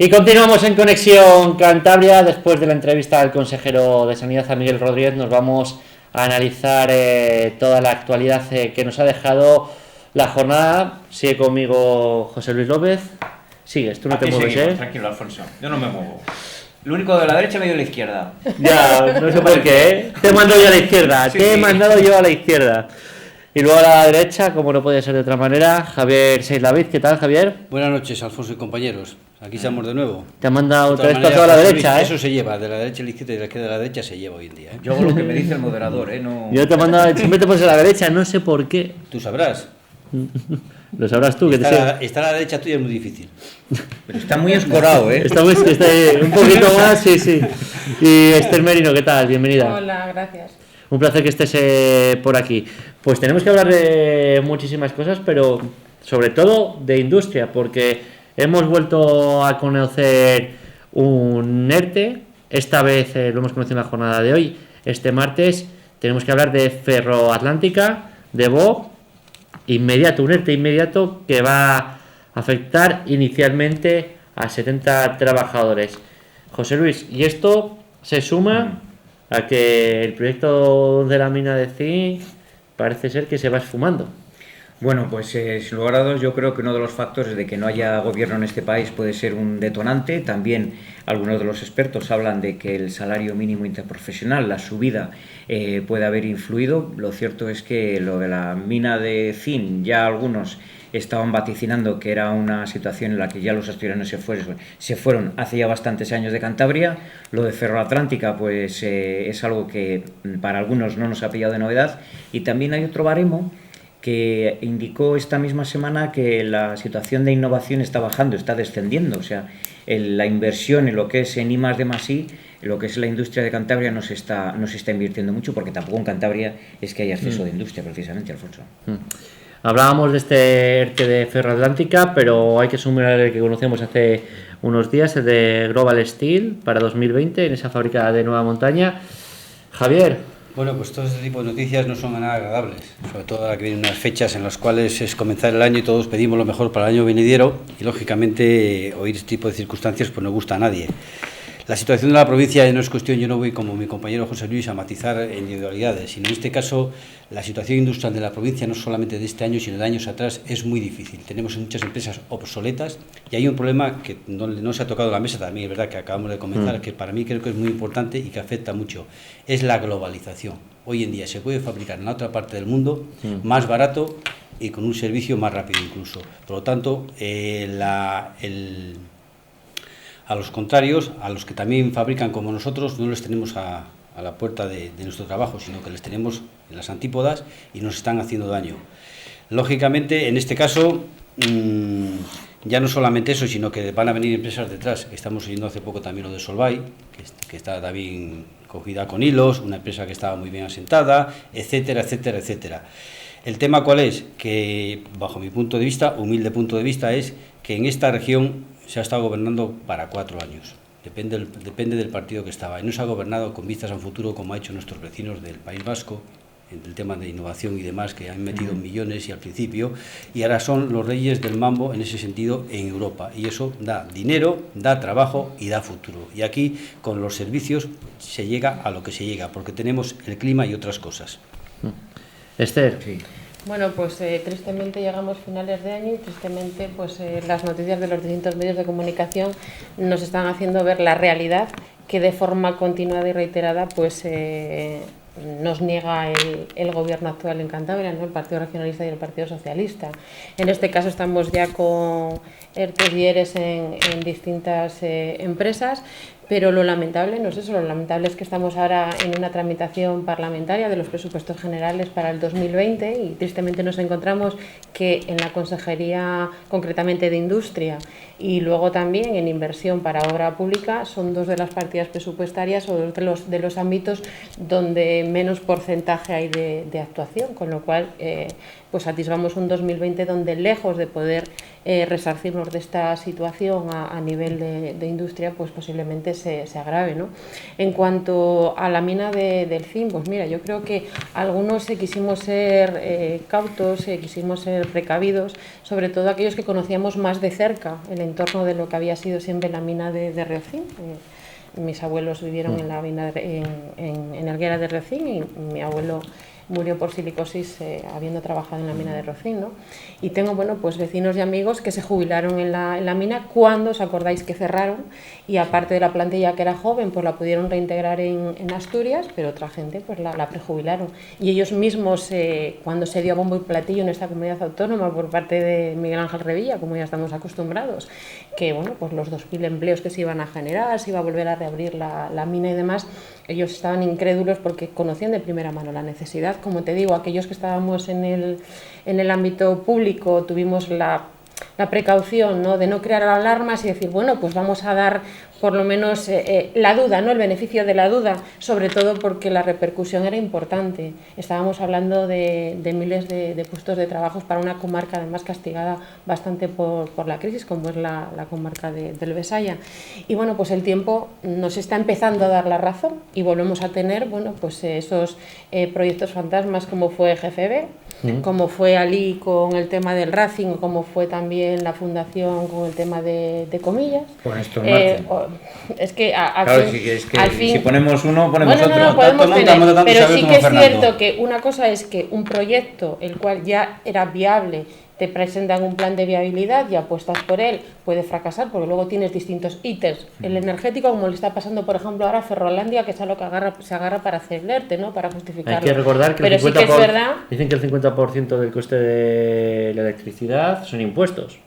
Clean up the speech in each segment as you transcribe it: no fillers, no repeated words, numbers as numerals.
Y continuamos en Conexión Cantabria. Después de la entrevista al consejero de Sanidad, a Miguel Rodríguez, nos vamos a analizar toda la actualidad que nos ha dejado la jornada. Sigue conmigo José Luis López. Sigues, tú no Aquí te mueves, seguimos, tranquilo, Alfonso. Yo no me muevo. Lo único de la derecha me dio la izquierda. Ya, no sé por qué, Te he mandado yo a la izquierda, Sí. te he mandado yo a la izquierda. Y luego a la derecha, como no puede ser de otra manera, Javier Seiz David. ¿Qué tal, Javier? Buenas noches, Alfonso y compañeros. Aquí estamos de nuevo. Te han mandado De otra todas vez para maneras, toda la José derecha, Luis, ¿eh? Eso se lleva, de la derecha a la izquierda y de la izquierda a la derecha se lleva hoy en día. Yo hago lo que me dice el moderador, no... Yo te he mandado, siempre te pones a la derecha, no sé por qué. Tú sabrás. Lo sabrás tú, que te sé. Estar a la derecha tuya es muy difícil. Pero está muy escorado, ¿eh? Estamos un poquito más, sí. Y Esther Merino, ¿qué tal? Bienvenida. Hola, gracias. Un placer que estés por aquí. Pues tenemos que hablar de muchísimas cosas, pero sobre todo de industria, porque hemos vuelto a conocer un ERTE. Esta vez lo hemos conocido en la jornada de hoy. Este martes tenemos que hablar de Ferroatlántica, de Bob, inmediato, un ERTE inmediato que va a afectar inicialmente a 70 trabajadores. José Luis, y esto se suma a que el proyecto de la mina de zinc parece ser que se va esfumando. Bueno, pues sin lugar a dudas yo creo que uno de los factores de que no haya gobierno en este país puede ser un detonante. También algunos de los expertos hablan de que el salario mínimo interprofesional, la subida, puede haber influido. Lo cierto es que lo de la mina de zinc, ya algunos estaban vaticinando que era una situación en la que ya los asturianos se fueron hace ya bastantes años de Cantabria. Lo de Ferroatlántica pues es algo que para algunos no nos ha pillado de novedad. Y también hay otro baremo que indicó esta misma semana que la situación de innovación está bajando, está descendiendo. O sea, la inversión en lo que es en I+D+I, lo que es la industria de Cantabria no se está invirtiendo mucho, porque tampoco en Cantabria es que haya exceso de industria, precisamente, Alfonso. Hablábamos de este ERTE de Ferroatlántica, pero hay que sumar el que conocemos hace unos días, el de Global Steel para 2020 en esa fábrica de Nueva Montaña. Javier. Bueno, pues todo este tipo de noticias no son nada agradables, sobre todo ahora que vienen unas fechas en las cuales es comenzar el año y todos pedimos lo mejor para el año venidero y lógicamente oír este tipo de circunstancias pues no gusta a nadie. La situación de la provincia no es cuestión, yo no voy como mi compañero José Luis a matizar individualidades, sino en este caso la situación industrial de la provincia, no solamente de este año, sino de años atrás, es muy difícil. Tenemos muchas empresas obsoletas y hay un problema que no se ha tocado la mesa también, es verdad que acabamos de comenzar, que para mí creo que es muy importante y que afecta mucho, es la globalización. Hoy en día se puede fabricar en la otra parte del mundo más barato y con un servicio más rápido incluso. Por lo tanto, a los contrarios, a los que también fabrican como nosotros, no les tenemos a la puerta de nuestro trabajo, sino que les tenemos en las antípodas y nos están haciendo daño. Lógicamente, en este caso, ya no solamente eso, sino que van a venir empresas detrás. Estamos oyendo hace poco también lo de Solvay, que está también cogida con hilos, una empresa que estaba muy bien asentada, etcétera, etcétera, etcétera. El tema cuál es, que bajo mi punto de vista, humilde punto de vista, es que en esta región se ha estado gobernando para 4 años. Depende del partido que estaba. Y no se ha gobernado con vistas a un futuro como ha hecho nuestros vecinos del País Vasco, en el tema de innovación y demás, que han metido millones y al principio, y ahora son los reyes del mambo en ese sentido en Europa. Y eso da dinero, da trabajo y da futuro. Y aquí, con los servicios, se llega a lo que se llega, porque tenemos el clima y otras cosas. Esther. Sí. Bueno, pues tristemente llegamos finales de año y tristemente pues las noticias de los distintos medios de comunicación nos están haciendo ver la realidad que de forma continuada y reiterada pues nos niega el gobierno actual en Cantabria, ¿no? El Partido Regionalista y el Partido Socialista. En este caso estamos ya con ERTE y ERES en distintas empresas, pero lo lamentable no es eso, lo lamentable es que estamos ahora en una tramitación parlamentaria de los presupuestos generales para el 2020 y tristemente nos encontramos que en la Consejería concretamente de Industria y luego también en inversión para obra pública son dos de las partidas presupuestarias o dos de los ámbitos donde menos porcentaje hay de actuación, con lo cual pues atisbamos un 2020 donde lejos de poder resarcirnos de esta situación a nivel de industria, pues posiblemente se agrave, ¿no? En cuanto a la mina del zinc, pues mira, yo creo que algunos quisimos ser cautos, quisimos ser precavidos, sobre todo aquellos que conocíamos más de cerca el entorno de lo que había sido siempre la mina de Riocín. Mis abuelos vivieron en la mina en Helguera de Riocín y mi abuelo murió por silicosis habiendo trabajado en la mina de Rocín, ¿no? Y tengo, bueno, pues vecinos y amigos que se jubilaron en la mina cuando, os acordáis que cerraron, y aparte de la plantilla que era joven, pues la pudieron reintegrar en Asturias, pero otra gente pues la prejubilaron. Y ellos mismos, cuando se dio a bombo y platillo en esta comunidad autónoma por parte de Miguel Ángel Revilla, como ya estamos acostumbrados, que bueno, pues los 2.000 empleos que se iban a generar, se iba a volver a reabrir la mina y demás, ellos estaban incrédulos porque conocían de primera mano la necesidad. Como te digo, aquellos que estábamos en el ámbito público tuvimos la precaución, ¿no?, de no crear alarmas y decir, bueno, pues vamos a dar por lo menos la duda, ¿no?, el beneficio de la duda, sobre todo porque la repercusión era importante. Estábamos hablando de miles de puestos de trabajo para una comarca además castigada bastante por la crisis, como es la comarca del Besaya. Y bueno, pues el tiempo nos está empezando a dar la razón y volvemos a tener, bueno, pues esos proyectos fantasmas como fue GFB, como fue Ali con el tema del Racing, como fue también la Fundación con el tema de Comillas. Con esto es que, claro, es que al fin, si ponemos uno, ponemos bueno, otro. no podemos tener, pero sí que es Fernando. cierto que una cosa es que un proyecto, el cual ya era viable, te presentan un plan de viabilidad y apuestas por él, puede fracasar porque luego tienes distintos ítems. El energético, como le está pasando, por ejemplo, ahora a Ferrolandia, que es a lo que se agarra para hacer el ERTE, ¿no?, para justificarlo. Hay que recordar que pero sí que es verdad. Dicen que el 50% del coste de la electricidad son impuestos.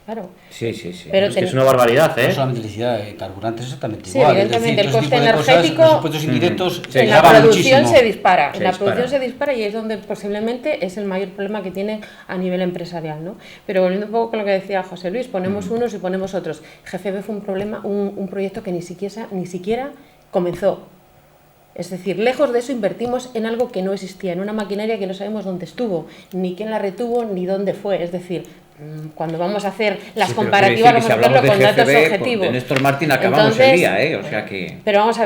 Claro. Sí. Pero Es que es una barbaridad, ¿eh? No solamente electricidad, carburantes exactamente Sí, igual. evidentemente, es el decir, coste todo ese tipo de cosas, energético, los impuestos indirectos Sí, en la gravan producción muchísimo. se dispara, Se dispara. Y es donde posiblemente es el mayor problema que tiene a nivel empresarial, ¿no? Pero volviendo un poco con lo que decía José Luis, ponemos unos y ponemos otros. GFB fue un proyecto que ni siquiera comenzó. Es decir, lejos de eso invertimos en algo que no existía, en una maquinaria que no sabemos dónde estuvo, ni quién la retuvo, ni dónde fue. Es decir, cuando vamos a hacer las comparativas, vamos a hacerlo con datos objetivos. De Néstor Martín acabamos el día, o sea que... Pero vamos a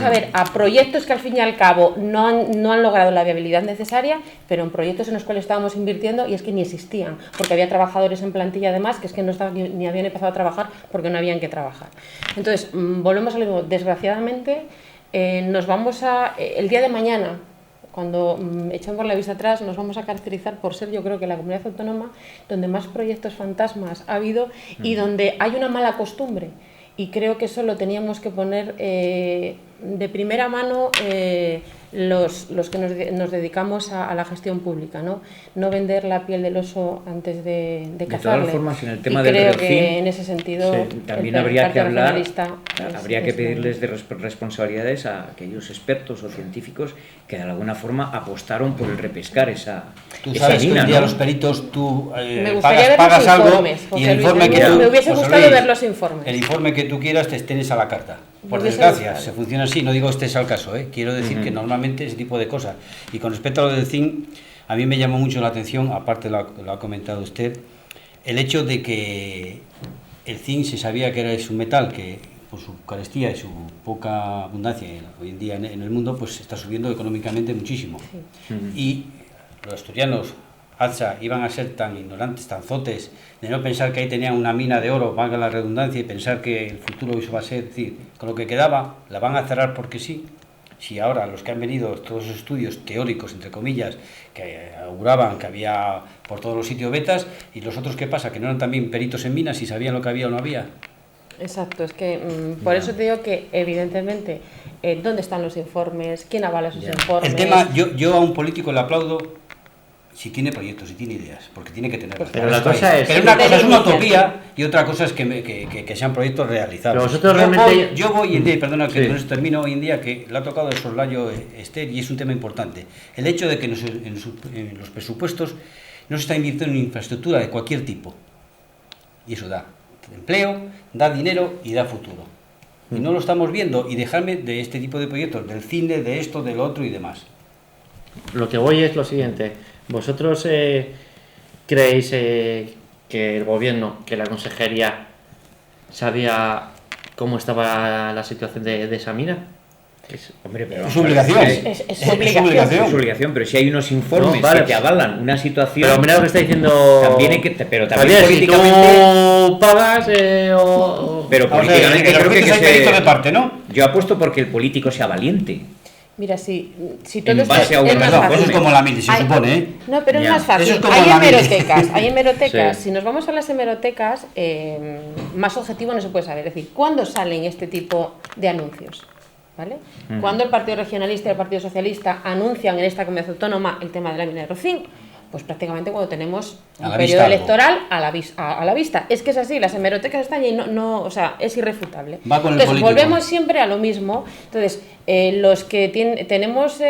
ver a proyectos que al fin y al cabo no han logrado la viabilidad necesaria, pero en proyectos en los cuales estábamos invirtiendo y es que ni existían, porque había trabajadores en plantilla además que es que no estaban ni habían empezado a trabajar porque no habían que trabajar. Entonces, volvemos a lo mismo. Desgraciadamente, nos vamos el día de mañana, cuando echamos la vista atrás, nos vamos a caracterizar por ser, yo creo, que la comunidad autónoma donde más proyectos fantasmas ha habido y donde hay una mala costumbre. Y creo que eso lo teníamos que poner de primera mano los que nos dedicamos a la gestión pública, no vender la piel del oso antes de cazarle. De todas formas, en el tema y del creo Riocín, que en ese sentido también habría que hablar, habría que es pedirles de responsabilidades a aquellos expertos o científicos que de alguna forma apostaron por el repescar esa Tú sabes mina, que un día ¿no? los peritos tú Me gustaría ver pagas los algo informes, y José el Luis, informe que me tú... hubiese José gustado Luis, ver los informes. El informe que tú quieras te tienes a la carta. Por Me hubiese desgracia, gustado. se funciona así, no digo este sea el caso, quiero decir que normalmente ese tipo de cosas. Y con respecto a lo del zinc, a mí me llamó mucho la atención, aparte lo ha comentado usted, el hecho de que el zinc se sabía que es un metal que por su carestía y su poca abundancia hoy en día en el mundo, pues está subiendo económicamente muchísimo. Sí. Y los asturianos, Alza, iban a ser tan ignorantes, tan zotes, de no pensar que ahí tenían una mina de oro, valga la redundancia, y pensar que el futuro eso va a ser, es decir, con lo que quedaba, la van a cerrar porque sí. Si ahora los que han venido, todos los estudios teóricos, entre comillas, que auguraban que había por todos los sitios betas, y los otros, ¿qué pasa? Que no eran también peritos en minas y sabían lo que había o no había. Exacto, es que por eso te digo que evidentemente ¿dónde están los informes? ¿Quién avala sus informes? El tema, yo a un político le aplaudo si tiene proyectos, si tiene ideas, porque tiene que tenerlas. Pero la cosa es... Pero una cosa es una utopía y otra cosa es que sean proyectos realizables. Pero vosotros realmente... Yo voy en día, perdona que Sí. con esto termino, hoy en día que le ha tocado el soslayo Esther y es un tema importante. El hecho de que en los presupuestos no se está invirtiendo en infraestructura de cualquier tipo. Y eso da empleo, da dinero y da futuro. Y no lo estamos viendo, y dejarme de este tipo de proyectos, del cine, de esto, del otro y demás. Lo que voy es lo siguiente. ¿Vosotros creéis que el gobierno, que la consejería sabía cómo estaba la situación de esa mina? Hombre, pero Es obligación. Es obligación. Es obligación, pero si hay unos informes No, vale. que te avalan una situación... Pero mira lo que está diciendo. También hay que... Pero también Javier, políticamente... si tú pagas o. Pero Vamos a ver, políticamente en los creo que juicios hay peritos de parte, ¿no? Yo apuesto porque el político sea valiente. Mira, si todo En esto base a es unos más Perdón, eso fácil. es como la mili, se Hay- supone, ¿eh? No, pero Ya. es más fácil. Eso es como Hay la mili. hemerotecas. Sí. Si nos vamos a las hemerotecas, más objetivo no se puede saber. Es decir, ¿cuándo salen este tipo de anuncios? ¿Vale? Cuando el Partido Regionalista y el Partido Socialista anuncian en esta comunidad autónoma el tema de la mina de Rocín, pues prácticamente cuando tenemos A un la periodo vista algo. electoral a la vista. Es que es así, las hemerotecas están y o sea, es irrefutable. Va con el Entonces, político. volvemos siempre a lo mismo. Entonces, los que tenemos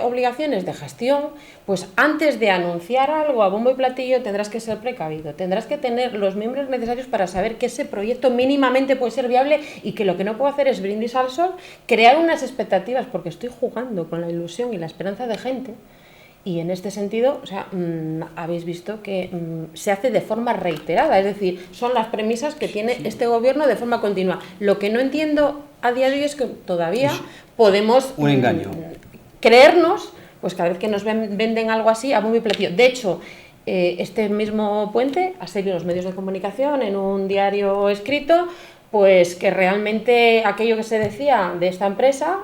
obligaciones de gestión, pues antes de anunciar algo a bombo y platillo tendrás que ser precavido, tendrás que tener los miembros necesarios para saber que ese proyecto mínimamente puede ser viable y que lo que no puedo hacer es brindis al sol, crear unas expectativas, porque estoy jugando con la ilusión y la esperanza de gente. Y en este sentido, o sea, habéis visto que se hace de forma reiterada, es decir, son las premisas que tiene este gobierno de forma continua. Lo que no entiendo a día de hoy es que todavía podemos un engaño. Creernos, pues cada vez que nos venden algo así, a bombo y platillo. De hecho, este mismo puente ha salido en los medios de comunicación, en un diario escrito, pues que realmente aquello que se decía de esta empresa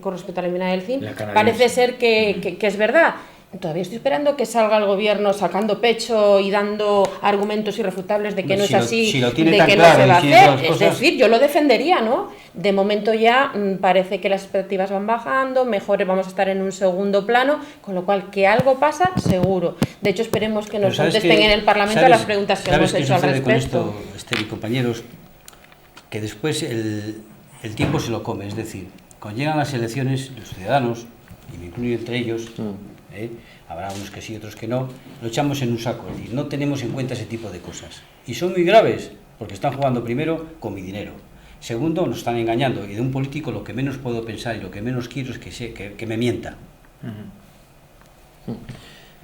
con respecto a la mina del zinc La canadiense. parece ser que es verdad. Todavía estoy esperando que salga el gobierno sacando pecho y dando argumentos irrefutables de que Hombre, no es si lo- así, si lo tiene de tan que no claro se va a y tiene todas hacer. las Es cosas. decir, yo lo defendería, ¿no? De momento ya parece que las expectativas van bajando, mejor vamos a estar en un segundo plano, con lo cual que algo pasa, seguro. De hecho, esperemos que Pero nos ¿sabes contesten qué? en el Parlamento a ¿Sabes- las preguntas que ¿sabes hemos qué hecho al sucede con respecto. esto, Esther y compañeros? Que después el tiempo se lo come, es decir, cuando llegan las elecciones, los ciudadanos, y me incluyo entre ellos, habrá unos que sí, otros que no, lo echamos en un saco, es decir, no tenemos en cuenta ese tipo de cosas. Y son muy graves, porque están jugando primero con mi dinero. Segundo, nos están engañando, y de un político lo que menos puedo pensar y lo que menos quiero es que me mienta.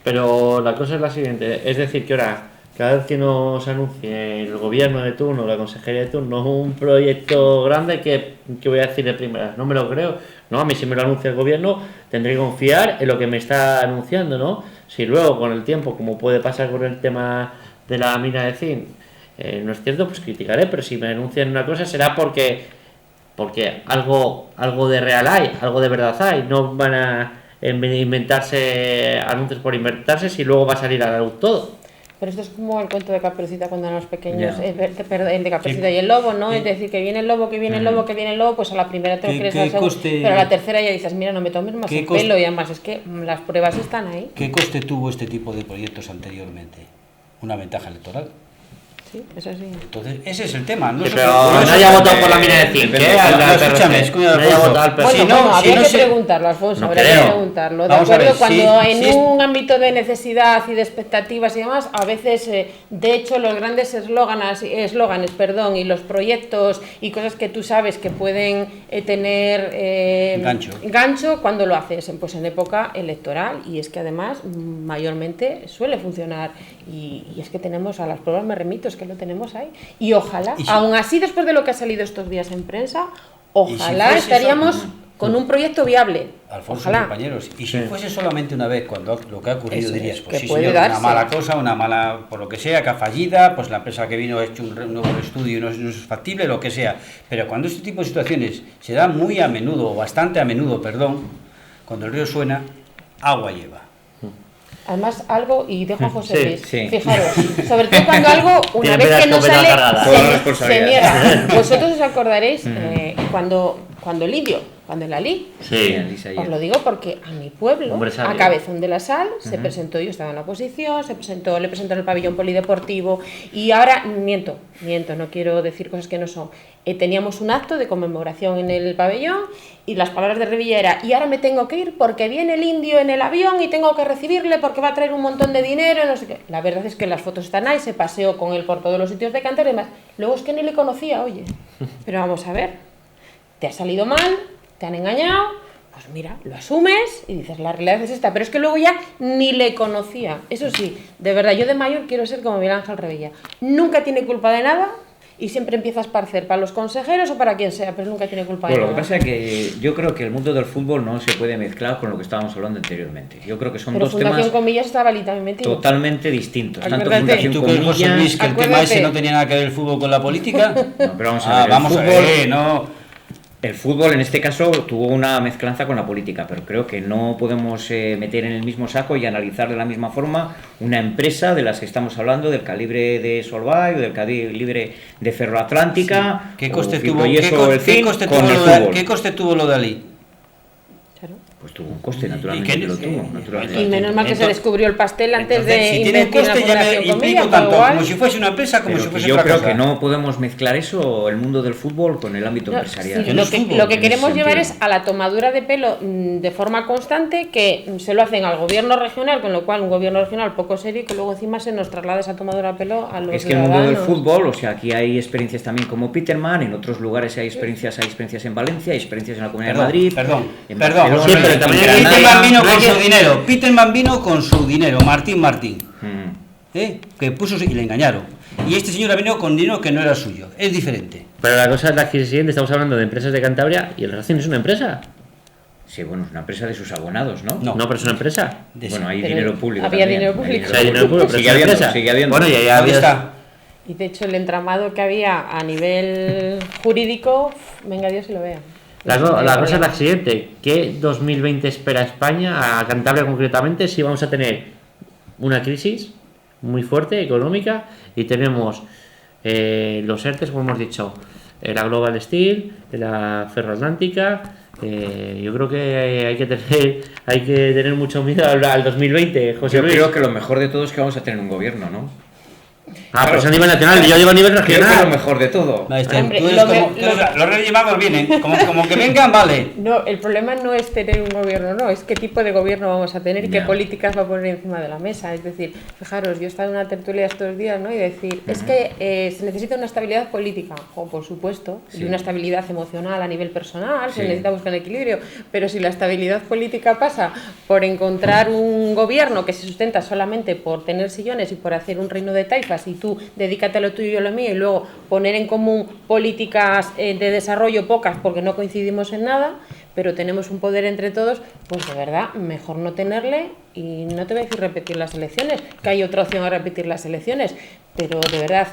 Pero la cosa es la siguiente, es decir, que ahora, cada vez que nos anuncie el gobierno de turno, la consejería de turno, un proyecto grande que voy a decir de primeras, no me lo creo, no, a mí si me lo anuncia el gobierno tendré que confiar en lo que me está anunciando, ¿no? Si luego con el tiempo, como puede pasar con el tema de la mina de zinc, no es cierto, pues criticaré, pero si me anuncian una cosa será porque algo de real hay, algo de verdad hay, no van a inventarse anuncios por inventarse si luego va a salir a la luz todo. Pero esto es como el cuento de Caperucita cuando eran los pequeños, Ya. el de Caperucita y el lobo, ¿no? Es decir, que viene el lobo, que viene el lobo, que viene el lobo, pues a la primera te lo ¿Qué- crees, qué a la segunda, coste- pero a la tercera ya dices, mira, no me tomes más ¿Qué el coste- pelo, y además es que las pruebas están ahí. ¿Qué coste tuvo este tipo de proyectos anteriormente? Una ventaja electoral. Sí, eso sí. Entonces, ese es el tema. No Sí, sé- pero no no sé- haya votado por la mina de zinc, depende- ¿eh? no, Al no, PRC. escúchame, escúchame, No haya Alfonso. votado al PRC. Bueno, Si no- bueno, habría si no que se- preguntarlo, Alfonso, No habría creo. que preguntarlo. De Vamos a acuerdo, ver, cuando si en es- un ámbito de necesidad y de expectativas y demás, a veces, de hecho, los grandes eslóganes, y los proyectos y cosas que tú sabes que pueden tener gancho, cuando lo haces, pues en época electoral, y es que además mayormente suele funcionar, y es que tenemos a las pruebas, me remito, es que lo tenemos ahí, y ojalá, Y si- aún así después de lo que ha salido estos días en prensa, ojalá fuese estaríamos eso- con un proyecto viable. Alfonso, Ojalá. compañeros, y si Sí. fuese solamente una vez cuando lo que ha ocurrido, Eso dirías, es, pues que sí, puede señor, darse. una mala cosa, una mala, por lo que sea, que ha fallida, pues la empresa que vino ha hecho un nuevo estudio y no es factible, lo que sea. Pero cuando este tipo de situaciones se dan muy a menudo, o bastante a menudo, perdón, cuando el río suena, agua lleva. Además, algo, y dejo a José Sí, Luis, sí. fijaros, sobre todo cuando algo, una Tiene vez que no escopeta sale, cargada. Toda la se responsabilidad. niega. Vosotros os acordaréis cuando el indio, cuando el Ali, Sí. Elisa, os ayer. lo digo porque a mi pueblo, Hombre sabio. a Cabezón de la Sal, se presentó, yo estaba en la oposición, le presentó en el pabellón polideportivo, y ahora, miento, no quiero decir cosas que no son. Teníamos un acto de conmemoración en el pabellón, y las palabras de Revilla era, y ahora me tengo que ir porque viene el indio en el avión y tengo que recibirle porque va a traer un montón de dinero, no sé qué. La verdad es que las fotos están ahí, se paseó con él por todos los sitios de Cantabria y demás. Luego es que ni le conocía, oye. Pero vamos a ver, te ha salido mal, te han engañado, pues mira, lo asumes y dices, la realidad es esta, pero es que luego ya ni le conocía. Eso sí, de verdad, yo de mayor quiero ser como Miguel Ángel Revilla. Nunca tiene culpa de nada y siempre empieza a esparcer para los consejeros o para quien sea, pero nunca tiene culpa de Bueno, lo nada. que pasa es que yo creo que el mundo del fútbol no se puede mezclar con lo que estábamos hablando anteriormente. Yo creo que son Pero dos Fundación temas Comillas estaba allí también metido. totalmente distintos. Tanto Acuérdate. ¿Y Fundación tú crees, José Luis, Comillas... que el tema Acuérdate. ese no tenía nada que ver el fútbol con la política? No, pero vamos a ver, el vamos a fútbol- ver, no... El fútbol en este caso tuvo una mezclanza con la política, pero creo que no podemos meter en el mismo saco y analizar de la misma forma una empresa de las que estamos hablando, del calibre de Solvay o del calibre de Ferroatlántica. ¿Qué o coste tuvo, Fibroyeso o el qué Zinc coste con tuvo el lo de, fútbol. qué coste tuvo lo de Ali? Claro. Pues tuvo un coste, naturalmente, qué- que lo tuvo. Naturalmente. Y menos mal que se Entonces- descubrió el pastel antes de Si tiene invertir en la coste, ya me Fundación implico Comillas, tanto pero igual- como si fuese una empresa como Pero si que fuese yo otra creo cosa. que no podemos mezclar eso, el mundo del fútbol, con el ámbito No, empresarial. sí, Que no lo es que, fútbol, lo que en queremos ese llevar sentido. es a la tomadura de pelo de forma constante, que se lo hacen al gobierno regional, con lo cual un gobierno regional poco serio, y que luego encima se nos traslada esa tomadura de pelo a los Es que el mundo del ciudadanos. fútbol, o sea, aquí hay experiencias también como Peterman, en otros lugares hay experiencias en Valencia, hay experiencias en la Comunidad de Madrid, en Perdón, Barcelona, José Luis, en también Granada. Peterman vino no hay con que- su dinero, Peterman vino con su dinero, Martín, Mm. que puso y le engañaron. Y este señor ha venido con dinero que no era suyo, es diferente. Pero la cosa es la siguiente, estamos hablando de empresas de Cantabria y el Racing es una empresa. Sí, bueno, es una empresa de sus abonados, ¿no? No. No, pero es una empresa. Bueno, hay Pero dinero público. había también, dinero hay público. O sea, hay dinero público, pero Sigue es una habiendo, empresa. sigue habiendo. Bueno, ya ¿Dónde había... está? Y de hecho el entramado que había a nivel jurídico, venga Dios y lo vea. La cosa es la siguiente, ¿qué 2020 espera España, a Cantabria concretamente, si vamos a tener una crisis muy fuerte económica y tenemos los ERTES, como hemos dicho, la Global Steel, la Ferroatlántica? Yo creo que hay que tener mucho miedo al 2020, José Yo Luis. creo que lo mejor de todo es que vamos a tener un gobierno, ¿no? Ah, pues a nivel nacional, yo digo a nivel Creo que lo regional. mejor de todo. Hombre, Tú eres lo como- me- tú eres lo- los Reyes Magos vienen, como que vengan, vale. No, el problema no es tener un gobierno, no, es qué tipo de gobierno vamos a tener y qué Ya. políticas va a poner encima de la mesa. Es decir, fijaros, yo he estado en una tertulia estos días, ¿no? Y decir, es que se necesita una estabilidad política, o por supuesto, Sí. y una estabilidad emocional a nivel personal, se Sí. necesita buscar el equilibrio, pero si la estabilidad política pasa por encontrar un gobierno que se sustenta solamente por tener sillones y por hacer un reino de taifas, y tú dedícate a lo tuyo y a lo mío, y luego poner en común políticas de desarrollo pocas porque no coincidimos en nada, pero tenemos un poder entre todos, pues de verdad, mejor no tenerle. Y no te voy a decir repetir las elecciones, que hay otra opción a repetir las elecciones, pero de verdad,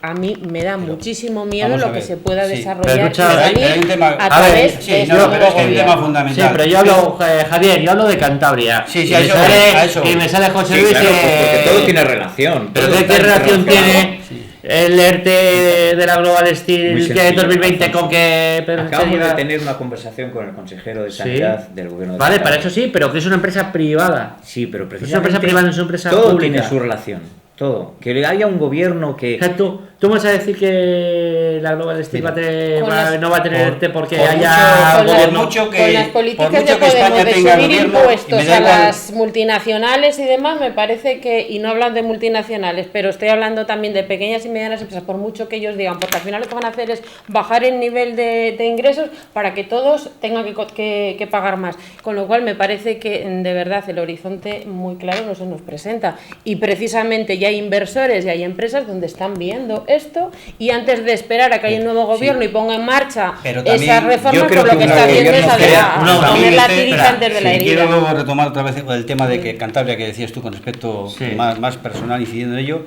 a mí me da muchísimo miedo vamos a lo que ver, se pueda sí. desarrollar Pero escucha, y pero hay un tema- a a través ver, Sí, de no, estos pero es que hay un gobiernos. tema fundamental. Sí, pero yo hablo, Javier, yo hablo de Cantabria. Sí, sí, y a me eso sale, voy, a eso y voy. me sale José Sí, Luis. claro, pues porque todo tiene relación. ¿Pero todo qué está relación interrelacionado. tiene el ERTE de la Global Muy Steel que sencillo, en 2020 Alfonso. con que... pero Acabamos usted de diga- tener una conversación con el consejero de Sí. Sanidad del gobierno de Vale, Cantabria. para eso sí, pero que es una empresa privada. Sí, pero Es una precisamente empresa privada, no es una empresa todo pública. tiene su relación. Todo. Que haya un gobierno que... O sea, tú me vas a decir que la Global Steel Con las- no va a tener ERTE porque por haya mucho- con, por la- mucho que- con las por políticas mucho ya que España podemos de tenga subir gobierno, y impuestos me da a igual. las multinacionales y demás, me parece que, y no hablan de multinacionales, pero estoy hablando también de pequeñas y medianas empresas, por mucho que ellos digan, porque al final lo que van a hacer es bajar el nivel de ingresos para que todos tengan que pagar más. Con lo cual me parece que de verdad el horizonte muy claro no se nos presenta. Y precisamente ya hay inversores y hay empresas donde están viendo esto, y antes de esperar a que haya un nuevo gobierno y ponga en marcha Pero también esas reformas, yo creo por lo que que un está haciendo es gobierno crea- poner la tirita Espera, antes de la sí, herida. quiero luego retomar otra vez el tema de que Cantabria, que decías tú con aspecto Sí. más personal, incidiendo en ello,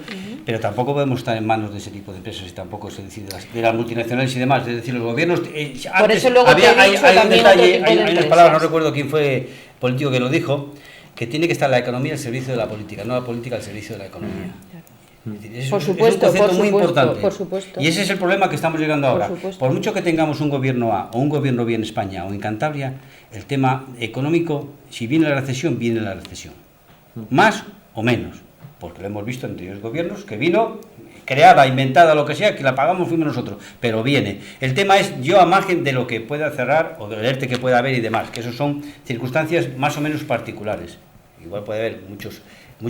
pero tampoco podemos estar en manos de ese tipo de empresas y tampoco se decide de las multinacionales y demás. Es decir, los gobiernos. Por eso luego te he dicho hay un también otro detalle, tipo de hay unas empresas. palabras, no recuerdo quién fue político que lo dijo, que tiene que estar la economía al servicio de la política, no la política al servicio de la economía. Es decir, Por es supuesto, un concepto por muy supuesto, importante. por supuesto. Y ese es el problema que estamos llegando Por ahora. supuesto. Por mucho que tengamos un gobierno A o un gobierno B en España o en Cantabria, el tema económico, si viene la recesión, viene la recesión. Más o menos. Porque lo hemos visto en anteriores gobiernos, que vino creada, inventada, lo que sea, que la pagamos fuimos nosotros, pero viene. El tema es yo a margen de lo que pueda cerrar o del ERTE que pueda haber y demás, que eso son circunstancias más o menos particulares. Igual puede haber muchos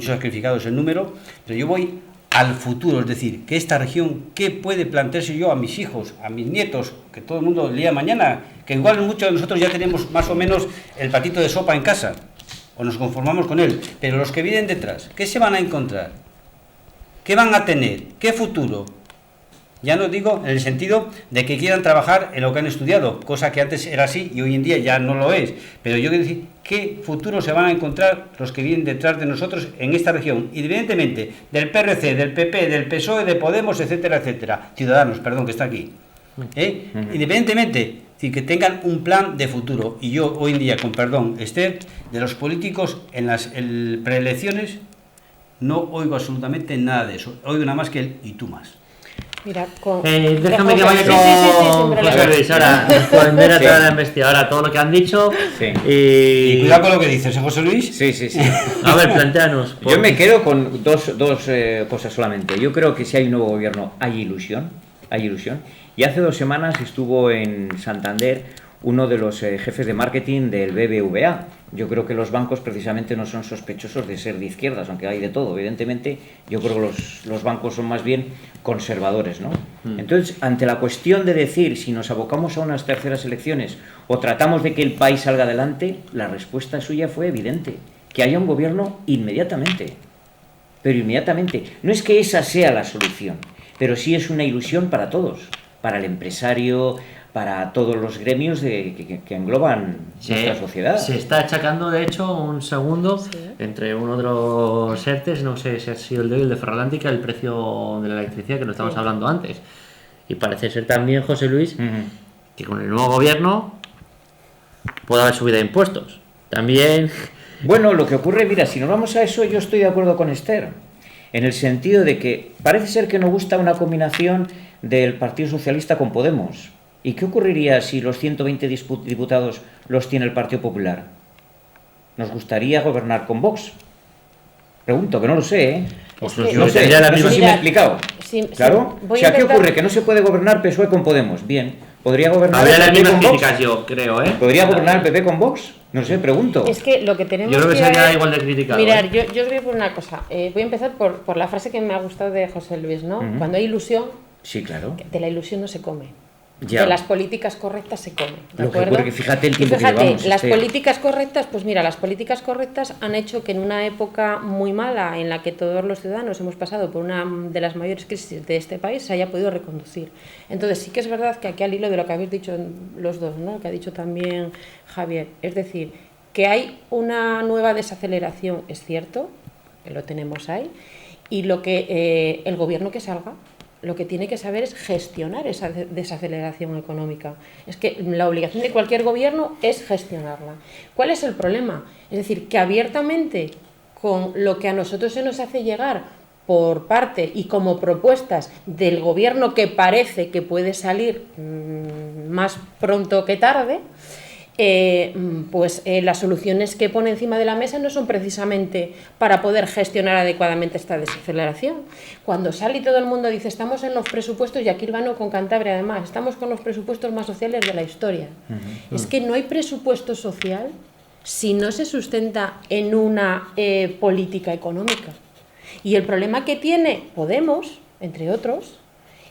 sacrificados en número, pero yo voy al futuro, es decir, que esta región, ¿qué puede plantearse yo a mis hijos, a mis nietos, que todo el mundo lea mañana, que igual muchos de nosotros ya tenemos más o menos el platito de sopa en casa, o nos conformamos con él, pero los que vienen detrás, ¿qué se van a encontrar? ¿Qué van a tener? ¿Qué futuro? Ya no digo en el sentido de que quieran trabajar en lo que han estudiado, cosa que antes era así y hoy en día ya no lo es. Pero yo quiero decir, ¿qué futuro se van a encontrar los que vienen detrás de nosotros en esta región? Independientemente del PRC, del PP, del PSOE, de Podemos, etcétera, etcétera. Ciudadanos, perdón, que está aquí. Independientemente, es decir, que tengan un plan de futuro. Y yo hoy en día, con perdón, Esther, de los políticos en las preelecciones no oigo absolutamente nada de eso. Oigo nada más que el "y tú más". Mira, déjame que vaya con José Luis ahora, responder a toda la investigadora, todo lo que han dicho. Sí. Y cuidado con lo que dices, ¿eh, José Luis? Sí, sí, sí. A ver, planteanos. Yo me quedo con dos cosas solamente. Yo creo que si hay un nuevo gobierno hay ilusión, Y hace 2 semanas estuvo en Santander uno de los jefes de marketing del BBVA. Yo creo que los bancos precisamente no son sospechosos de ser de izquierdas, aunque hay de todo, evidentemente. Yo creo que los bancos son más bien conservadores, ¿no? Entonces, ante la cuestión de decir si nos abocamos a unas terceras elecciones o tratamos de que el país salga adelante, la respuesta suya fue evidente: que haya un gobierno inmediatamente. Pero inmediatamente. No es que esa sea la solución, pero sí es una ilusión para todos, para el empresario, para todos los gremios que engloban nuestra sociedad. Se está achacando, de hecho, un segundo entre uno de los ERTEs, no sé si ha sido el de hoy, el de Ferroatlántica, el precio de la electricidad, que lo estábamos hablando antes. Y parece ser también, José Luis, que con el nuevo gobierno puede haber subida de impuestos. También... Bueno, lo que ocurre, mira, si nos vamos a eso, yo estoy de acuerdo con Esther, en el sentido de que parece ser que nos gusta una combinación del Partido Socialista con Podemos. ¿Y qué ocurriría si los 120 diputados los tiene el Partido Popular? ¿Nos gustaría gobernar con Vox? Pregunto, que no lo sé, ¿eh? Pues No sé, no sé si me he explicado. Claro. Voy O sea, a ¿qué intentar... ocurre? Que no se puede gobernar PSOE con Podemos. Bien. ¿Podría gobernar Habría el las PP mismas con Vox? críticas, yo creo, ¿eh? ¿Podría gobernar el PP con Vox? No sé, pregunto. Es que lo que tenemos Yo creo que sería ver- igual de criticado. Mirar, yo creo por una cosa. Voy a empezar por la frase que me ha gustado de José Luis, ¿no? Cuando hay ilusión, Sí, claro. de la ilusión no se come. Ya. De las políticas correctas se come. ¿De Lo que acuerdo? ocurre que fíjate el Y tiempo que fíjate, llevamos, las Esther. políticas correctas, pues mira, las políticas correctas han hecho que en una época muy mala en la que todos los ciudadanos hemos pasado por una de las mayores crisis de este país se haya podido reconducir. Entonces sí que es verdad que aquí al hilo de lo que habéis dicho los dos, ¿no? Que ha dicho también Javier, es decir, que hay una nueva desaceleración, es cierto, que lo tenemos ahí, y lo que el gobierno que salga lo que tiene que saber es gestionar esa desaceleración económica. Es que la obligación de cualquier gobierno es gestionarla. ¿Cuál es el problema? Es decir, que abiertamente, con lo que a nosotros se nos hace llegar por parte y como propuestas del gobierno que parece que puede salir más pronto que tarde, las soluciones que pone encima de la mesa no son precisamente para poder gestionar adecuadamente esta desaceleración. Cuando sale y todo el mundo dice estamos en los presupuestos, y aquí Urbano con Cantabria además, estamos con los presupuestos más sociales de la historia. Es que no hay presupuesto social si no se sustenta en una política económica. Y el problema que tiene Podemos, entre otros,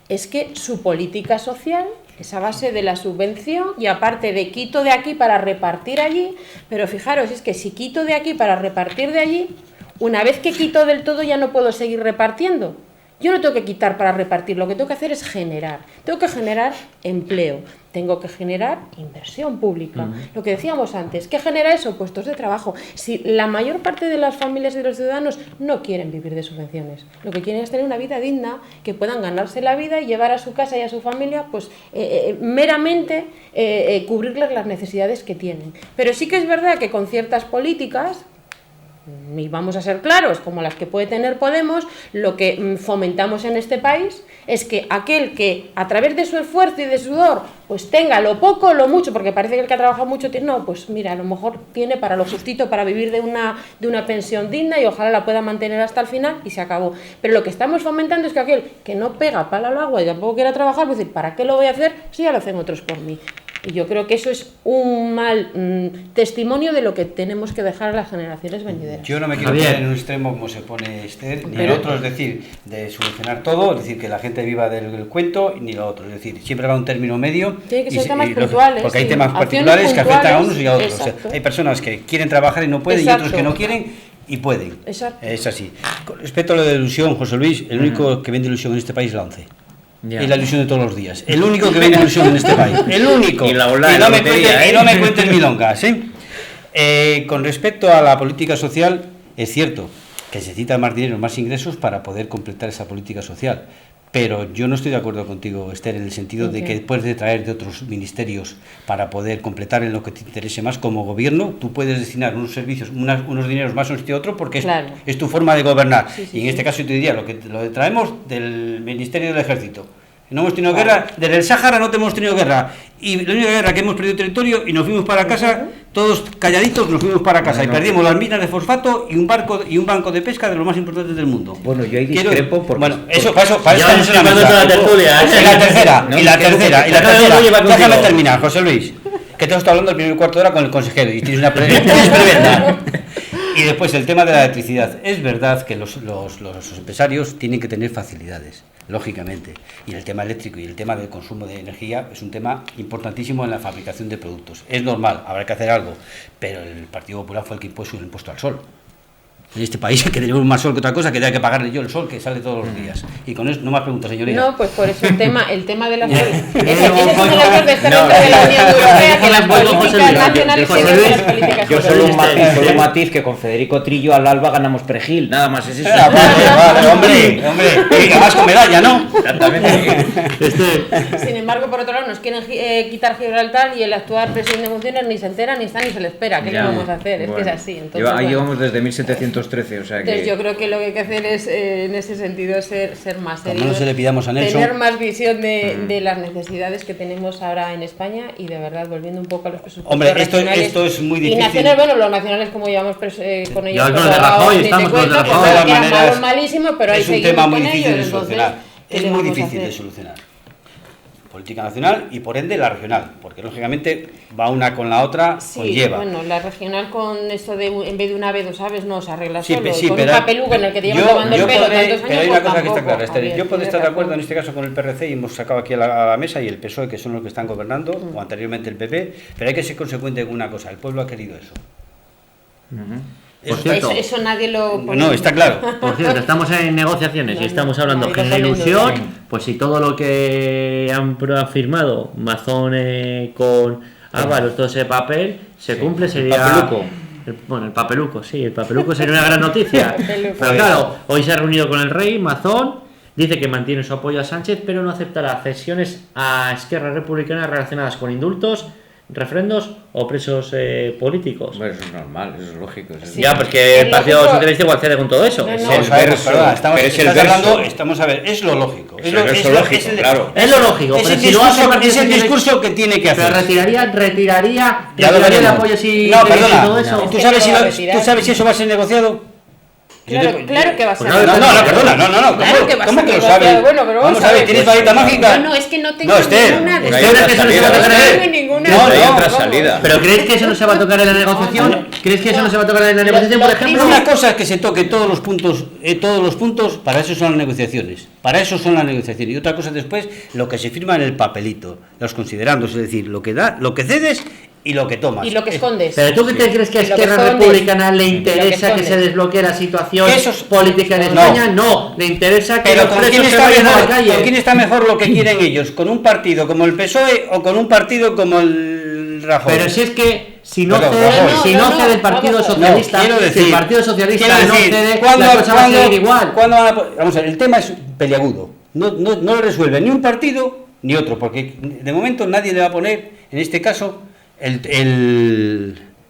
es que su política social es a base de la subvención y aparte de quito de aquí para repartir allí, pero fijaros, es que si quito de aquí para repartir de allí, una vez que quito del todo ya no puedo seguir repartiendo. Yo no tengo que quitar para repartir, lo que tengo que hacer es generar. Tengo que generar empleo, tengo que generar inversión pública. Lo que decíamos antes, ¿qué genera eso? Puestos de trabajo. Si la mayor parte de las familias de los ciudadanos no quieren vivir de subvenciones, lo que quieren es tener una vida digna, que puedan ganarse la vida y llevar a su casa y a su familia, pues meramente cubrirles las necesidades que tienen. Pero sí que es verdad que con ciertas políticas, y vamos a ser claros, como las que puede tener Podemos, lo que fomentamos en este país es que aquel que a través de su esfuerzo y de sudor pues tenga lo poco o lo mucho, porque parece que el que ha trabajado mucho tiene, no, pues mira, a lo mejor tiene para lo justito para vivir de una pensión digna y ojalá la pueda mantener hasta el final y se acabó. Pero lo que estamos fomentando es que aquel que no pega palo al agua y tampoco quiera trabajar, pues decir, ¿para qué lo voy a hacer si ya lo hacen otros por mí? Y yo creo que eso es un mal testimonio de lo que tenemos que dejar a las generaciones venideras. Yo no me quiero poner en un extremo como se pone Esther, ni en otro, es decir, de solucionar todo, es decir, que la gente viva del cuento, ni lo otro. Es decir, siempre va un término medio. Tiene que ser temas puntuales. Porque hay sí. temas Acciones particulares que afectan a unos y a otros. Exacto. O sea, hay personas que quieren trabajar y no pueden, Exacto. y otros que no quieren y pueden. Exacto. Es así. Con respecto a lo de ilusión, José Luis, el único que vende ilusión en este país es la ONCE. Ya. y la ilusión de todos los días. El único que vende ilusión en este país. El único. Y la bola de no me lotería, cuentes, ¿eh? y no me cuentes milongas, con respecto a la política social, es cierto que se necesita más dinero, más ingresos para poder completar esa política social. Pero yo no estoy de acuerdo contigo, Esther, en el sentido de que puedes traer de otros ministerios para poder completar en lo que te interese más como gobierno. Tú puedes destinar unos servicios, unos dineros más a un sitio a otro, porque Claro. es tu forma de gobernar. Sí, Y en este caso yo te diría, lo traemos del Ministerio del Ejército. No hemos tenido guerra, desde el Sáhara no hemos tenido guerra. Y la única guerra que hemos perdido territorio y nos fuimos para casa, todos calladitos nos fuimos para casa y perdimos las minas de fosfato y un banco de pesca de los más importantes del mundo. Bueno, yo ahí discrepo porque... Bueno, para eso Ya estamos en la vamos mesa. a la tertulia, ¿eh? Y la tercera, No, y la que- tercera, que- y la que cada uno lleva tercera. Déjame contigo. terminar, José Luis. Que te he estado hablando el primer cuarto de hora con el consejero y tienes una preventa. Y después el tema de la electricidad. Es verdad que los empresarios tienen que tener facilidades, lógicamente. Y el tema eléctrico y el tema del consumo de energía es un tema importantísimo en la fabricación de productos. Es normal, habrá que hacer algo. Pero el Partido Popular fue el que impuso el impuesto al sol. En este país que tenemos más sol que otra cosa, que tenga que pagarle yo el sol que sale todos los días. Y con eso no más preguntas, señoría. No, pues por eso el tema de las ese es No, uno de los de estar no, dentro de la Unión Europea, que las Bueno, José políticas Luis, nacionales José siguen Luis, las políticas Yo solo un sociales. matiz que con Federico Trillo al Alba ganamos perejil, nada más es eso. Vale, hombre. Y además con medalla, ¿no? Exactamente. Sin embargo, por otro lado, nos quieren quitar Gibraltar y el actual presidente de funciones ni se entera, ni está, ni se le espera. ¿Qué le Ya. vamos a hacer? Es que Bueno. es así. Entonces, Ahí bueno. llevamos desde 1713, o sea Entonces que... yo creo que lo que hay que hacer es, en ese sentido, ser más Como serios, no se le pidamos a Nelson. tener más visión de las necesidades que tenemos ahora en España y de verdad, volviendo un poco a los presupuestos Hombre, regionales esto es muy y difícil. nacionales, bueno, los nacionales como llevamos con ellos, Ya con pues, los de Rajoy, ni te estamos con los de cuento, Rajoy. que De todas eran maneras, malísimos, pero ahí es un seguimos tema muy con difícil ellos, de entonces, solucionar. ¿qué Es le muy vamos a difícil de hacer? solucionar. Política nacional y por ende la regional, porque lógicamente va una con la otra, Sí, conlleva. bueno, la regional con esto de en vez de una B, dos aves, no se arregla Sí, solo. sí, con pero un papeluco en el que te llevas yo lavando el pelo podré- tantos años, pero hay una pues cosa que está tampoco, clara, Esther. Javier, Yo puedo tienes estar de acuerdo en razón. este caso con el PRC y hemos sacado aquí a la mesa y el PSOE, que son los que están gobernando, o anteriormente el PP, pero hay que ser consecuente con una cosa, el pueblo ha querido eso. Por cierto, Eso nadie lo pone. No, está claro. por cierto, estamos en negociaciones y No, estamos no, hablando no, genera no, no, ilusión, no. pues si todo lo que han firmado Mazón con Ábalos, todo ese papel, se cumple, sería... papeluco. Bueno, el papeluco, sí, el papeluco sería una gran noticia. Papeluco. Pero claro, hoy se ha reunido con el rey, Mazón, dice que mantiene su apoyo a Sánchez, pero no aceptará cesiones a Esquerra Republicana relacionadas con indultos, refrendos o presos políticos. Bueno, eso es normal, eso es lógico. Eso es- Sí. Ya, pues que el Es Partido lógico. Socialista igual cede con todo eso. No, no. Vamos a ver, verso, perdona, estamos, pero es el estás verso. hablando, estamos a ver, es lo lógico. Es el verso lógico, claro. Es lo lógico, Es pero el si lo hace el discurso, Partido es el Socialista- discurso que tiene que Pero hacer. retiraría Ya lo el veremos. apoyo si No, y perdona. todo eso. ¿Tú Es sabes, que si no va a lo- retirar. ¿Tú sabes si eso va a ser negociado? Claro, claro que va a ser. Pues No, perdona, no. Claro que va a ¿Cómo ser que lo negociado? sabes? Bueno, pero vamos a ver, ¿tienes pues, varita mágica? No, es que no tengo No, Esther, ninguna de no hay ¿Crees otra que eso no se va a salida. tocar No en tengo ninguna. No, hay no, otra vamos. salida. ¿Pero crees que eso no se va a tocar en la negociación? ¿Crees que eso no se va a tocar en la negociación, por Lo ejemplo? Una cosa es que se toque todos los puntos, para eso son las negociaciones. Para eso son las negociaciones. Y otra cosa después, lo que se firma en el papelito, los considerandos, es decir, lo que da, lo que cedes y lo que tomas. Y lo que escondes. ¿Pero tú qué te crees que a Y lo que Esquerra escondes. Republicana le Y lo que interesa que se escondes. desbloquee la situación Eso es- política en No. España? No, le interesa que Pero los ¿con quién presos se está vayan a la mejor? ¿Con quién calle. está mejor lo que quieren ellos? ¿Con un partido como el PSOE o con un partido como el Rajoy? Pero si es que si no Pero, cede, Rajoy. si no cede el Partido vamos a ver. Socialista, quiero si el decir- Partido Socialista quiero no decir, cede, ¿cuándo- la cosa va a cuándo- seguir igual. cuándo van a vamos a ver, el tema es peliagudo. No lo resuelve ni un partido ni otro, porque de momento nadie le va a poner, en este caso,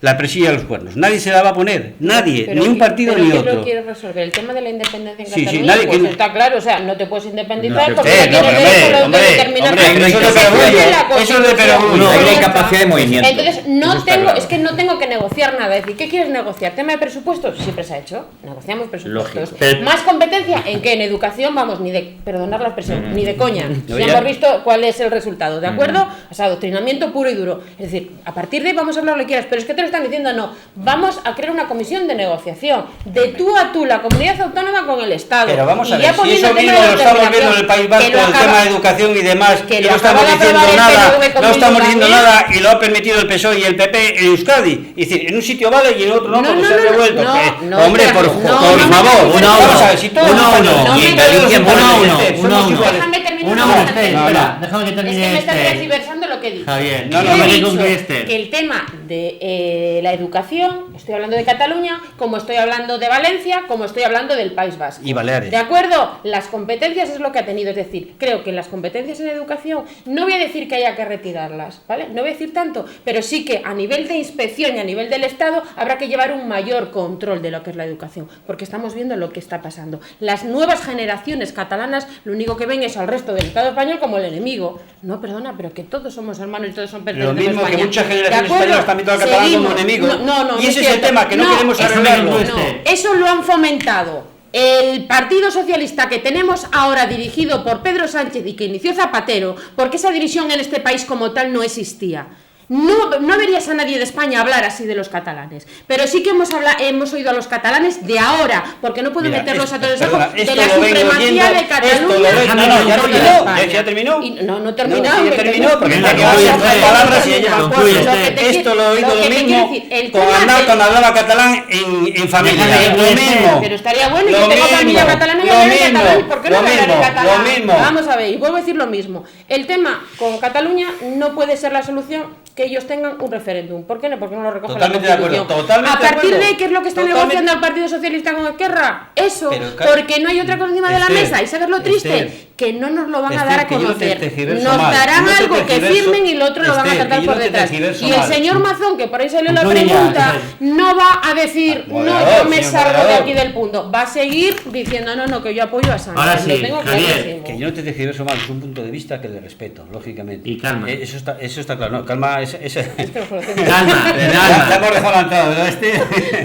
la presilla a los cuernos. Nadie se la va a poner, nadie, Pero ni un ¿qué- partido pero ni ¿qué otro. lo quieres resolver? El tema de la independencia en Sí, sí, Cataluña, nadie pues que- está claro, o sea, no te puedes independizar No, porque usted, no tienes pero derecho a la hombre, autodeterminación. hombre, eso es de Se perogrullo, cumple la eso es de Constitución. perogrullo. No, Ya hay está. capacidad de movimiento. Entonces, Eso no está tengo, claro. es que no tengo que negociar nada. Es decir, ¿qué quieres negociar? ¿Tema de presupuestos? Siempre se ha hecho. Negociamos presupuestos. Lógico. Pero- ¿Más competencia? ¿En qué? En educación, vamos, ni de, perdonar la expresión, ni de coña. No, Ya ya. hemos visto cuál es el resultado, ¿de acuerdo? O sea, adoctrinamiento puro y duro. Es decir, a partir de ahí vamos a hablar lo que quieras, pero es que te lo están diciendo, no. Vamos a crear una comisión de negociación, de tú a tú, la comunidad autónoma con el Estado. Pero vamos a Y ya ver, si poniendo eso el tema mismo de lo estamos autodeterminación, viendo en el País Vasco, que lo el acaba- tema de educación y demás, que y lo no estamos acaba de diciendo aprobar el nada, PNV con no estamos Bildu diciendo también. nada, y lo ha permitido el PSOE y el PP en Euskadi. Es decir, en un sitio vale y en otro no, No, porque no, se ha no, revuelto. no, Que- no, hombre, espera, por no, favor, no, uno a no, uno. no, Vamos a ver, si todos uno a los uno. españoles- No y me en Galicia interrumpas. uno a uno, Déjame somos terminar. iguales. Déjame terminar yo Una no hora, me Esther, no, espera, no. déjame que Es que termine me estás Esther. tergiversando lo que he dicho. Javier, No, Yo no, he no, que dicho concluye Esther. que el tema de la educación, estoy hablando de Cataluña, como estoy hablando de Valencia, como estoy hablando del País Vasco. Y Baleares. ¿De acuerdo? Las competencias es lo que ha tenido, es decir, creo que las competencias en educación, no voy a decir que haya que retirarlas, ¿vale? No voy a decir tanto, pero sí que a nivel de inspección y a nivel del Estado habrá que llevar un mayor control de lo que es la educación, porque estamos viendo lo que está pasando. Las nuevas generaciones catalanas lo único que ven es al resto del Estado español como el enemigo. No, perdona, pero que todos somos hermanos y todos son Lo pertenecemos a mismo que España. muchas ¿De generaciones acuerdo? españolas también toman al catalán como Seguimos. enemigo. No, Y ese es el cierto. tema, que no queremos eso arreglarlo. no, eso lo han fomentado el Partido Socialista que tenemos ahora, dirigido por Pedro Sánchez y que inició Zapatero, porque esa división en este país como tal no existía. No verías a nadie de España hablar así de los catalanes, pero sí que hemos oído a los catalanes de ahora, porque no puedo Mira, meterlos a todos en perdona, saco de esto la lo vengo supremacía oyendo, de esto Cataluña. lo vengo- no, y ya de terminó, España. ya terminó. No he terminado. Sí, ya que terminó, tengo- porque no, ya que no, voy a no, hacer no, palabras y no, ya llevan no, cuatro. lo que te Esto lo he oído lo lo que te mismo quiero decir, el con tema Arnau de- cuando hablaba catalán en familia. Déjame Lo que mismo. Pero estaría bueno, y Lo yo tengo mismo, familia catalana y lo hablar en mismo, catalán, ¿por qué no lo voy a hablar en mismo, catalán? lo mismo. Vamos a ver, y vuelvo a decir lo mismo. El tema con Cataluña no puede ser la solución que ellos tengan un referéndum. ¿Por qué no? Porque no lo recoge Totalmente la de acuerdo, Constitución. totalmente A partir de de ahí, acuerdo. ¿qué es lo que está Totalmente. negociando el Partido Socialista con Esquerra? Eso, Pero, porque no hay otra cosa encima de la Esther, mesa. ¿Y sabes lo triste? Esther, Que no nos lo van a Esther, dar a que yo no te conocer. tergiverso Nos mal, darán no te algo que tergiverso, firmen y lo otro lo van a Esther, tratar que yo por no te detrás. tergiverso Y el mal. señor Mazón, que por ahí salió la Concluye ya, pregunta, Esther. no va a decir, no, Moderador, yo me señor salgo de moderador. aquí del punto. Va a seguir diciendo, no, que yo apoyo a Sánchez. Ahora sí, Lo tengo Javier, clarísimo. Que yo no te tergiverso mal, es un punto de vista que le respeto, lógicamente. Y calma. Eso está claro. No, calma, Es que lo conocemos. Calma, Ya calma. hemos dejado la entrada, ¿verdad?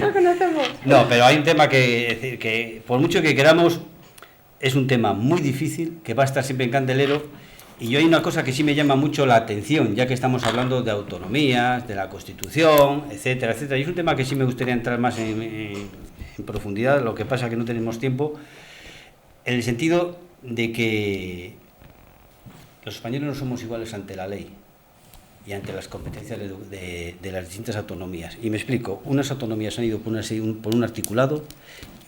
Lo conocemos. No, pero hay un tema que, es decir, que por mucho que queramos, es un tema muy difícil, que va a estar siempre en candelero. Y yo hay una cosa que sí me llama mucho la atención, ya que estamos hablando de autonomías, de la Constitución, etcétera, etcétera. Y es un tema que sí me gustaría entrar más en profundidad, lo que pasa que no tenemos tiempo, en el sentido de que los españoles no somos iguales ante la ley y ante las competencias de las distintas autonomías. Y me explico, unas autonomías han ido por un articulado,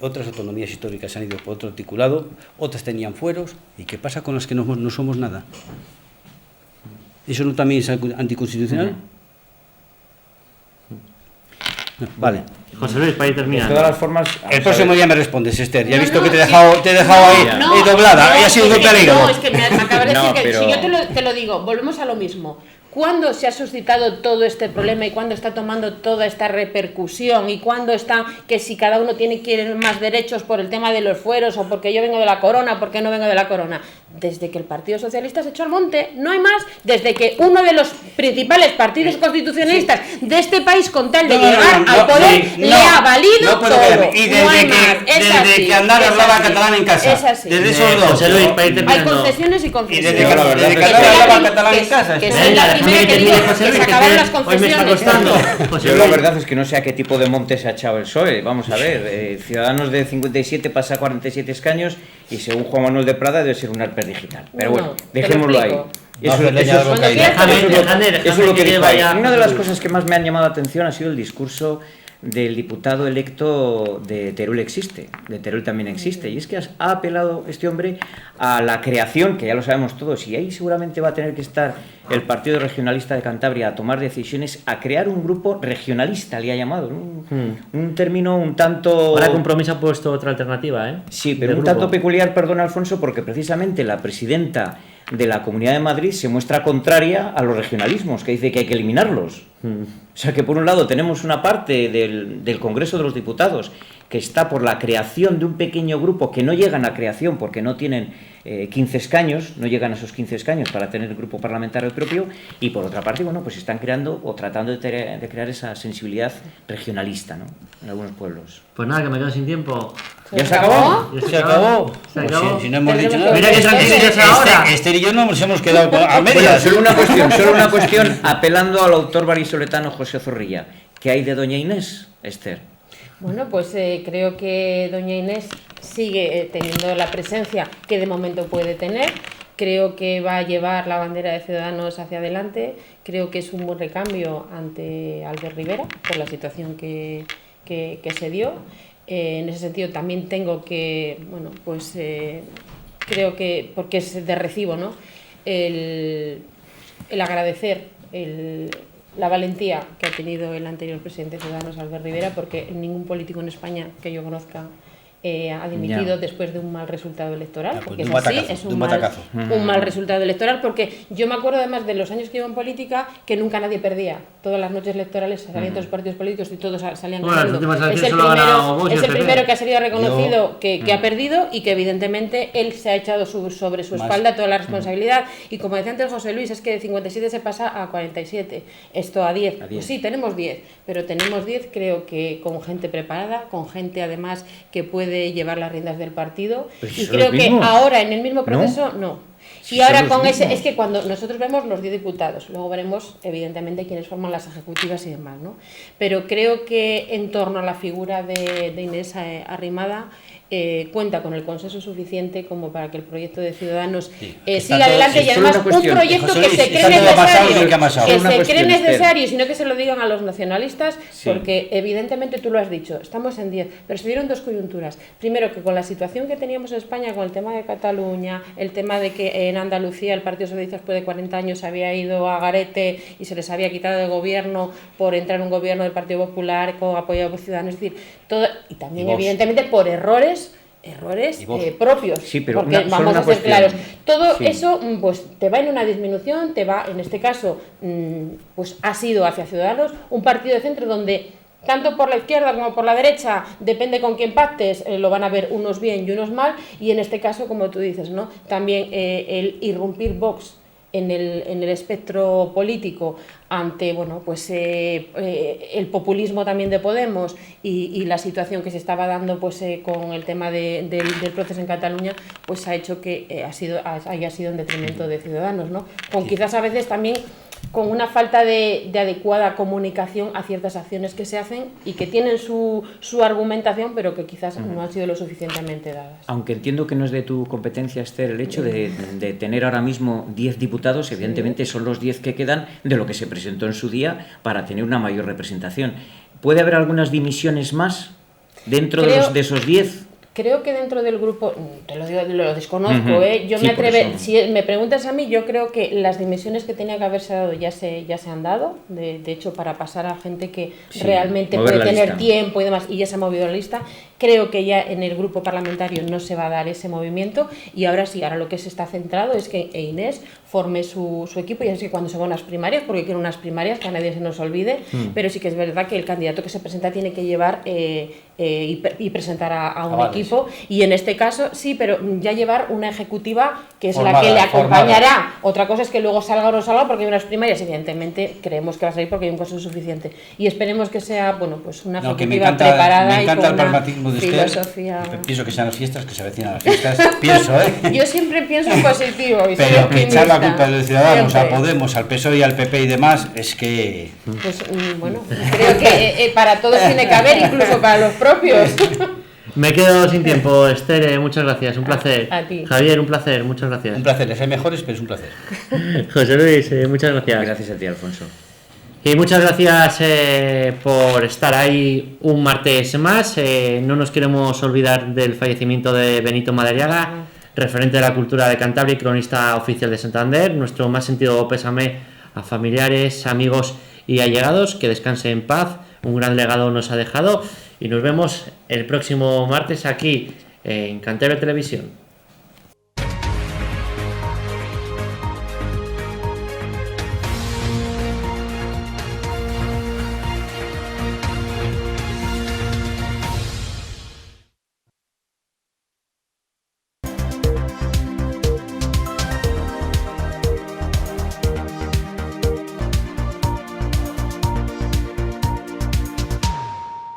otras autonomías históricas han ido por otro articulado, otras tenían fueros, ¿y qué pasa con las que no somos nada? ¿Eso no también es anticonstitucional? No, vale. José Luis, para ir De terminando. todas las formas, El próximo día me respondes, Esther. Ya he No, visto no, que te he sí. dejado ahí doblada. Ahí ha sido un golpe alegre. No, es que me acabas de decir No, que pero- si yo te lo digo, volvemos a lo mismo. ¿Cuándo se ha suscitado todo este problema y cuándo está tomando toda esta repercusión? ¿Y cuándo está que si cada uno quiere más derechos por el tema de los fueros o porque yo vengo de la corona, porque no vengo de la corona? Desde que el Partido Socialista se echó al monte, no hay más. Desde que uno de los principales partidos constitucionalistas de este país, con tal de llegar al poder, le ha valido todo. Y No hay más. Es desde así, que Andar es hablaba así. catalán en casa. Es así. Desde esos dos. José Luis, para ir Hay terminando. concesiones y Y concesiones. desde que la verdad desde es que que- Andar hablaba que- catalán en que- casa. que Esther. soy Venga, la déjame primera que que termine, digo José que Luis, se que acabaron te- las hoy me está concesiones. costando. José yo la Luis. verdad es que no sé a qué tipo de monte se ha echado el PSOE. Vamos a ver, Ciudadanos de 57 pasa a 47 escaños y según Juan Manuel de Prada debe ser un alper digital. Pero No, bueno, te lo dejémoslo ahí. explico. No hacer leña de lo Cuando caído. quieras, Déjame, te lo explico. déjame Eso es lo que que dijo ahí. vaya. Una de las cosas que más me han llamado la atención ha sido el discurso del diputado electo de Teruel existe, de Teruel también existe, y es que ha apelado este hombre a la creación, que ya lo sabemos todos, y ahí seguramente va a tener que estar el Partido Regionalista de Cantabria a tomar decisiones, a crear un grupo regionalista, le ha llamado, ¿no? Un término un tanto... Ahora Compromiso ha puesto otra alternativa, ¿eh? Sí, pero Del un grupo. tanto peculiar, perdón, Alfonso, porque precisamente la presidenta de la Comunidad de Madrid se muestra contraria a los regionalismos, que dice que hay que eliminarlos. O sea que por un lado tenemos una parte del Congreso de los Diputados que está por la creación de un pequeño grupo que no llegan a creación porque no tienen 15 escaños, no llegan a esos 15 escaños para tener el grupo parlamentario propio, y por otra parte, bueno, pues están creando o tratando de crear esa sensibilidad regionalista, ¿no? En algunos pueblos. Pues nada, que me quedo sin tiempo. ¿Ya se acabó? Ya Se acabó. Se Pues acabó. si no hemos dicho Tendremos nada. Mira qué tranquilo es ahora. Esther y yo no nos hemos quedado a Bueno, medias. solo una cuestión, apelando al autor vallisoletano José Zorrilla. ¿Qué hay de doña Inés, Esther? Bueno, pues creo que doña Inés sigue teniendo la presencia que de momento puede tener. Creo que va a llevar la bandera de Ciudadanos hacia adelante. Creo que es un buen recambio ante Albert Rivera por la situación que se dio. En ese sentido también tengo que, bueno, pues creo que, porque es de recibo, ¿no? El agradecer la valentía que ha tenido el anterior presidente de Ciudadanos, Albert Rivera, porque ningún político en España que yo conozca ha dimitido después de un mal resultado electoral, porque es así, es un mal resultado electoral, porque yo me acuerdo además de los años que llevo en política que nunca nadie perdía, todas las noches electorales salían todos los partidos políticos y todos salían ganando. Es el primero que ha salido reconocido que ha perdido y que evidentemente él se ha echado sobre su espalda toda la responsabilidad, y como decía antes José Luis, es que de 57 se pasa a 47, esto a 10, pues sí, tenemos 10, pero tenemos 10 creo que con gente preparada, con gente además que puede llevar las riendas del partido, pues y creo que ahora en el mismo proceso no. Sí, y ahora con ese, es que cuando nosotros vemos los 10 diputados, luego veremos evidentemente quiénes forman las ejecutivas y demás, ¿no? Pero creo que en torno a la figura de Inés Arrimada cuenta con el consenso suficiente como para que el proyecto de Ciudadanos siga adelante, y además un proyecto que se cree necesario, sino que se lo digan a los nacionalistas, porque evidentemente tú lo has dicho, estamos en 10, pero se dieron dos coyunturas. Primero, que con la situación que teníamos en España con el tema de Cataluña, el tema de que en Andalucía el Partido Socialista después de 40 años había ido a garete y se les había quitado el gobierno por entrar en un gobierno del Partido Popular apoyado por Ciudadanos, es decir, todo, y también evidentemente por errores propios, porque vamos a ser claros, todo eso pues te va en una disminución, te va, en este caso pues ha sido hacia Ciudadanos, un partido de centro donde tanto por la izquierda como por la derecha, depende con quién pactes, lo van a ver unos bien y unos mal, y en este caso, como tú dices, ¿no? También el irrumpir Vox en el espectro político ante pues el populismo también de Podemos y la situación que se estaba dando pues con el tema del proceso en Cataluña, pues ha hecho que haya sido en detrimento de Ciudadanos, ¿no? Con quizás a veces también con una falta de adecuada comunicación a ciertas acciones que se hacen y que tienen su argumentación, pero que quizás no han sido lo suficientemente dadas. Aunque entiendo que no es de tu competencia, Esther, el hecho de tener ahora mismo 10 diputados, evidentemente son los 10 que quedan de lo que se presentó en su día para tener una mayor representación. ¿Puede haber algunas dimisiones más dentro de esos 10? Creo que dentro del grupo, te lo digo, lo desconozco, yo me atrevo, si me preguntas a mí, yo creo que las dimisiones que tenía que haberse dado ya se han dado, de hecho para pasar a gente que realmente puede tener tiempo y demás, y ya se ha movido la lista. Creo que ya en el grupo parlamentario no se va a dar ese movimiento, y ahora sí, ahora lo que se está centrado es que Inés forme su equipo, y así que cuando se van las primarias, porque quiero unas primarias, que a nadie se nos olvide, pero sí que es verdad que el candidato que se presenta tiene que llevar y presentar a un equipo, y en este caso sí, pero ya llevar una ejecutiva que es la que le acompañará. Otra cosa es que luego salga o no salga, porque hay unas primarias, evidentemente creemos que va a salir porque hay un consenso suficiente, y esperemos que sea pues una ejecutiva preparada y con una filosofía. Pienso que sean las fiestas, que se avecinan las fiestas, Yo siempre pienso en positivo, y pero que echar la culpa de los Ciudadanos siempre a Podemos, al PSOE y al PP y demás, es que pues bueno, creo que para todos tiene que haber, incluso para los propios. Me quedo sin tiempo, Esther, muchas gracias, un placer. A ti. Javier, un placer, muchas gracias. Un placer, les hay mejores, pero es un placer. José Luis, muchas gracias. Gracias a ti, Alfonso. Y muchas gracias por estar ahí un martes más. No nos queremos olvidar del fallecimiento de Benito Madariaga, referente de la cultura de Cantabria y cronista oficial de Santander. Nuestro más sentido pésame a familiares, amigos y allegados. Que descanse en paz, un gran legado nos ha dejado, y nos vemos el próximo martes aquí en Cantabria Televisión.